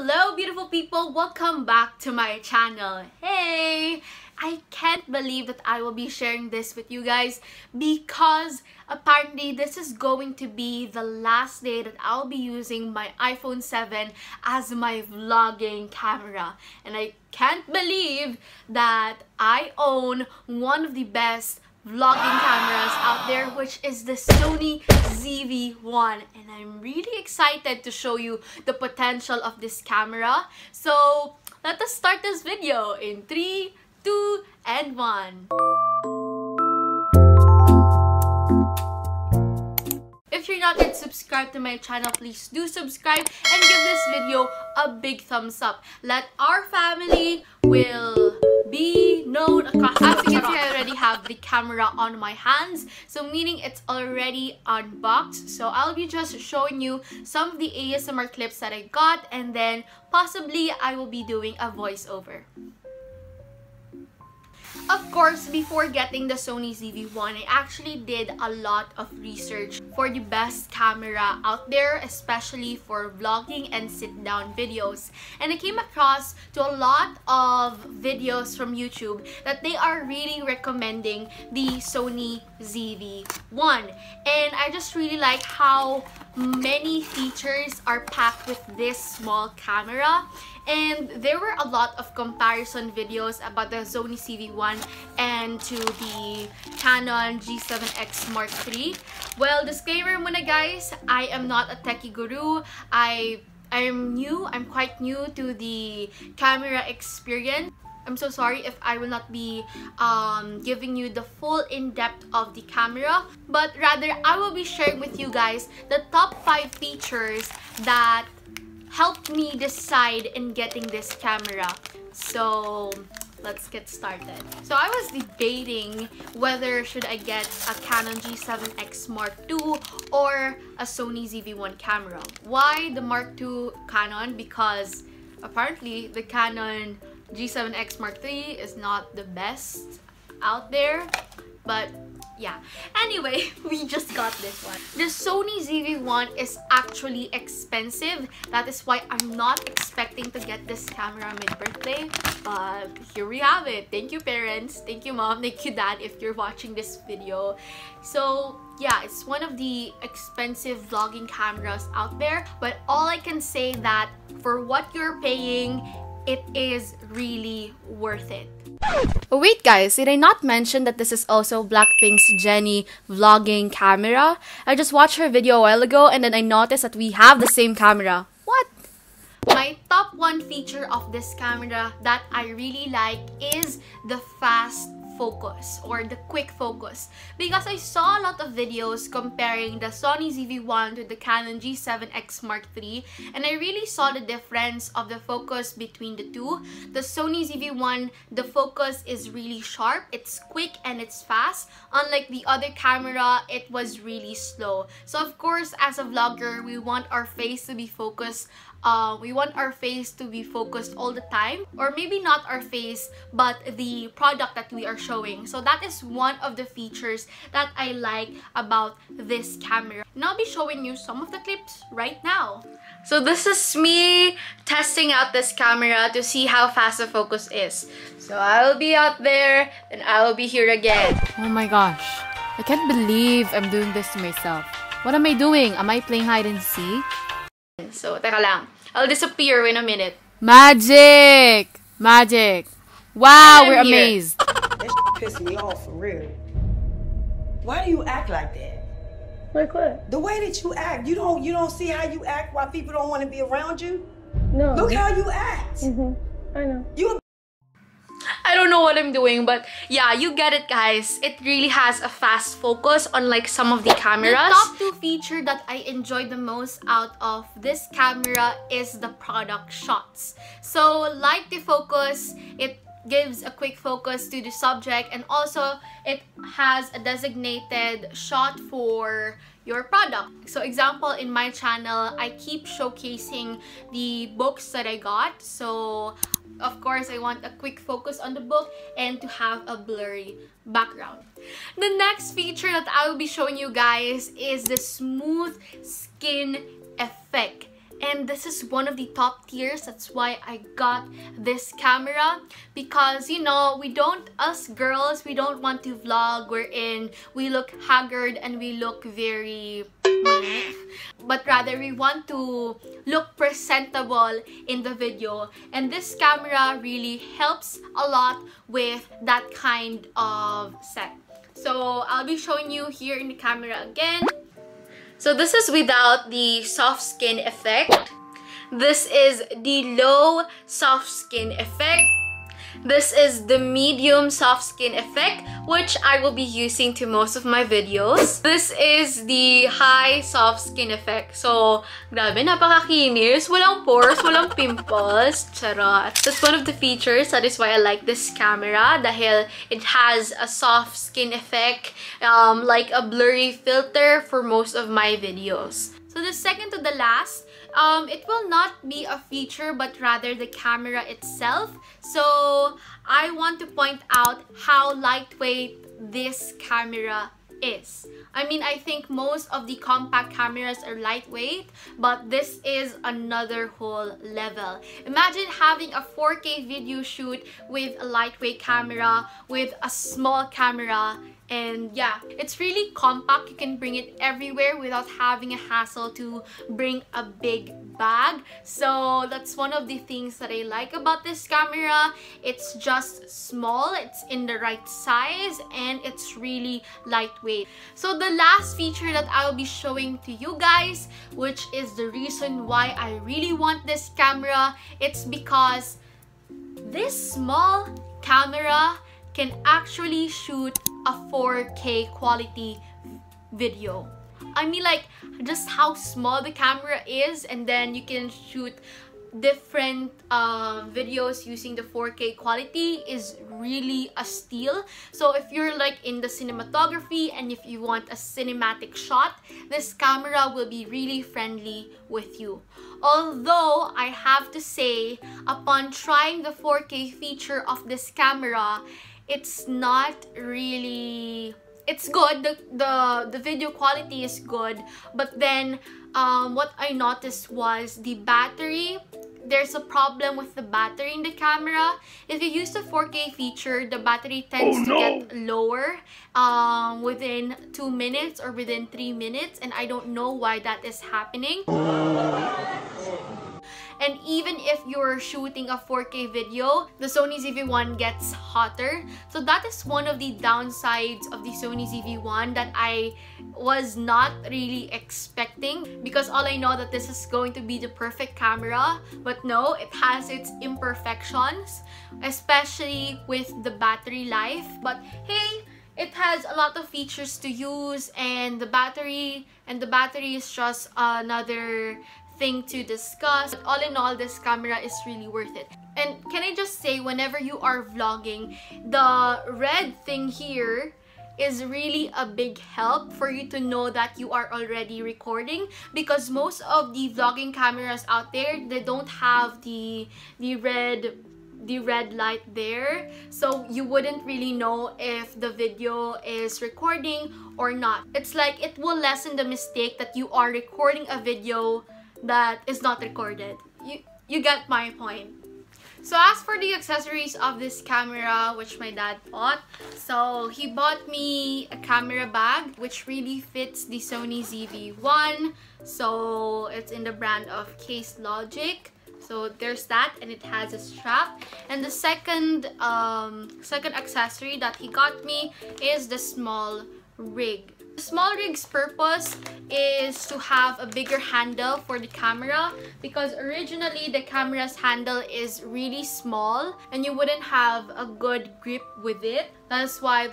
Hello beautiful people, welcome back to my channel. Hey, I can't believe that I will be sharing this with you guys because apparently this is going to be the last day that I'll be using my iPhone 7 as my vlogging camera. And I can't believe that I own one of the best vlogging cameras out there, which is the Sony ZV-1, and I'm really excited to show you the potential of this camera. So let us start this video in 3, 2, and 1. If you're not yet subscribed to my channel, please do subscribe and give this video a big thumbs up. Let our family will be known across. As you can see, I already have the camera on my hands, so meaning it's already unboxed. So I'll be just showing you some of the ASMR clips that I got, and then possibly I will be doing a voiceover. Of course, before getting the Sony ZV-1, I actually did a lot of research for the best camera out there, especially for vlogging and sit-down videos. And I came across to a lot of videos from YouTube that they are really recommending the Sony ZV-1. And I just really like how many features are packed with this small camera. And there were a lot of comparison videos about the Sony ZV-1 and to the Canon G7X Mark III. Well, disclaimer muna guys, I am not a techie guru. I'm quite new to the camera experience. I'm so sorry if I will not be giving you the full in-depth of the camera, but rather I will be sharing with you guys the top 5 features that helped me decide in getting this camera. So let's get started. So I was debating whether should I get a Canon G7X Mark II or a Sony ZV-1 camera. Why the Mark II Canon? Because apparently the Canon G7X Mark III is not the best out there, but yeah. Anyway, we just got this one. The Sony ZV-1 is actually expensive. That is why I'm not expecting to get this camera mid-birthday. But here we have it. Thank you parents. Thank you mom. Thank you dad if you're watching this video. So yeah, it's one of the expensive vlogging cameras out there. But all I can say that for what you're paying, it is really worth it. Oh wait guys, did I not mention that this is also Blackpink's Jennie vlogging camera? I just watched her video a while ago and then I noticed that we have the same camera. What? My top 1 feature of this camera that I really like is the fast focus or the quick focus, because I saw a lot of videos comparing the Sony ZV-1 to the Canon G7X Mark III, and I really saw the difference of the focus between the two. The Sony ZV-1, the focus is really sharp, it's quick and it's fast. Unlike the other camera, it was really slow. So of course, as a vlogger, we want our face to be focused. We want our face to be focused all the time, or maybe not our face but the product that we are showing. So that is one of the features that I like about this camera, and I'll be showing you some of the clips right now. So this is me testing out this camera to see how fast the focus is. So I'll be out there and I'll be here again. Oh my gosh, I can't believe I'm doing this to myself. What am I doing? Am I playing hide and seek? So, teka lang. I'll disappear in a minute. Magic! Magic! Wow, we're amazed. That pissed me off for real. Why do you act like that? Like what? The way that you act. You don't see how you act, why people don't want to be around you? No. Look how you act. I know. I don't know what I'm doing, but yeah, you get it guys. It really has a fast focus unlike some of the cameras. The top 2 feature that I enjoy the most out of this camera is the product shots. So like the focus, it gives a quick focus to the subject, and also it has a designated shot for your product. So example, in my channel, I keep showcasing the books that I got. So of course, I want a quick focus on the book and to have a blurry background. The next feature that I will be showing you guys is the smooth skin effect. And this is one of the top tiers. That's why I got this camera, because you know, us girls, we don't want to vlog wherein we look haggard and we look very but rather we want to look presentable in the video, and this camera really helps a lot with that kind of set. So I'll be showing you here in the camera again. So this is without the soft skin effect. This is the low soft skin effect. This is the medium soft skin effect, which I will be using to most of my videos. This is the high soft skin effect. So, grabe, napakakinis. Walang pores, walang pimples. Charot. That's one of the features. That is why I like this camera. Dahil it has a soft skin effect, like a blurry filter for most of my videos. So the second to the last, it will not be a feature but rather the camera itself. So I want to point out how lightweight this camera is. I mean, I think most of the compact cameras are lightweight, but this is another whole level. Imagine having a 4K video shoot with a lightweight camera, with a small camera. And yeah, it's really compact. You can bring it everywhere without having a hassle to bring a big bag. So that's one of the things that I like about this camera. It's just small, it's in the right size, and it's really lightweight. So the last feature that I'll be showing to you guys, which is the reason why I really want this camera, it's because this small camera can actually shoot a 4K quality video. I mean, like, just how small the camera is, and then you can shoot different videos using the 4K quality is really a steal. So if you're like in the cinematography and if you want a cinematic shot, this camera will be really friendly with you. Although I have to say, upon trying the 4K feature of this camera, it's not really, it's good, the video quality is good, but then what I noticed was the battery. There's a problem with the battery in the camera. If you use the 4K feature, the battery tends to get lower within 2 minutes or within 3 minutes, and I don't know why that is happening. And even if you're shooting a 4K video, the Sony ZV-1 gets hotter. So that is one of the downsides of the Sony ZV-1 that I was not really expecting, because all I know that this is going to be the perfect camera, but no, it has its imperfections, especially with the battery life. But hey, it has a lot of features to use, and the battery is just another thing to discuss. But all in all, this camera is really worth it. And can I just say, whenever you are vlogging, the red thing here is really a big help for you to know that you are already recording, because most of the vlogging cameras out there, they don't have the red light there, so you wouldn't really know if the video is recording or not. It's like it will lessen the mistake that you are recording a video that is not recorded. You get my point. So as for the accessories of this camera, which my dad bought, so he bought me a camera bag which really fits the Sony ZV-1. So it's in the brand of Case Logic. So there's that, and it has a strap. And the second accessory that he got me is the small rig. The small rig's purpose is to have a bigger handle for the camera, because originally the camera's handle is really small and you wouldn't have a good grip with it. That's why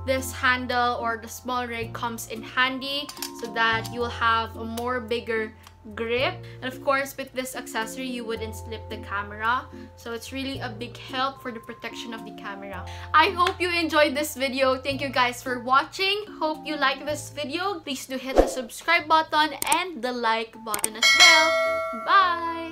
this handle or the small rig comes in handy, so that you'll have a more bigger grip. And of course, with this accessory, you wouldn't slip the camera, so it's really a big help for the protection of the camera. I hope you enjoyed this video. Thank you guys for watching. Hope you like this video. Please do hit the subscribe button and the like button as well. Bye!